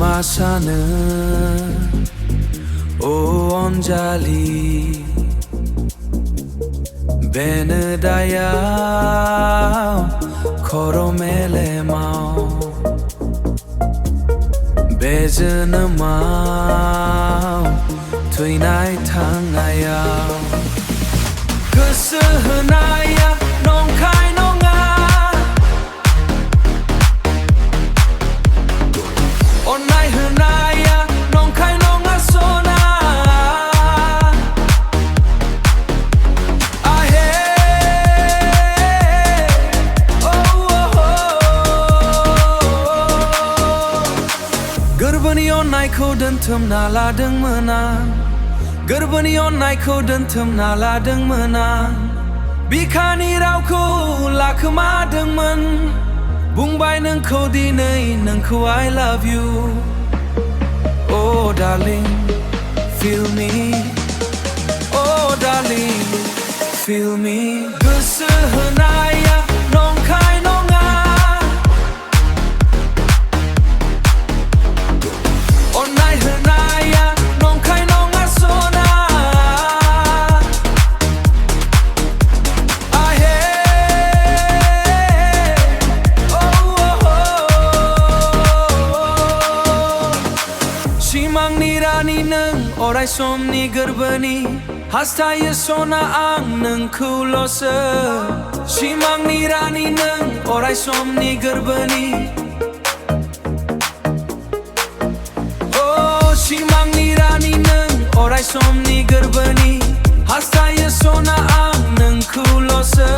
masana o anjali benedaya koromele mau bezana mau tuinai thangaya Gwsw Hwnaiya Nongkhai Nonga Onai Hwnaiya Nongkhai Nonga sona Ahe Gorbani onnaikho dontुमना लादोंमोन आं गोरबोनि अननायखौ दोनथुमना लादोंमोन आं बिखानि रावखौ लाखोमादोंमोन बुंबाय नोंखौ दिनै नोंखौ I love you Oh darling feel me Oh darling feel me Gwsw Hwnaiya Nongkhai Nonga Onai Hwnaiya Nongkhai Nonga sona Simangni rani nों अराय समनि गोरबोनि हास्थायो सना आं नोंखौल'सो सिमांनि रानि नों अराय समनि गोरबोनि सिमांनि रानि नों अराय समनि गोरबोनि हास्थायो सना आं नोंखौल'सो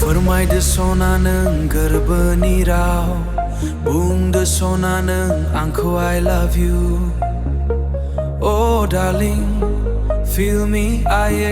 फोरमायदो सना नों गोरबोनि राव बुंदो सना नों आंखौ I love you Oh darling feel me aye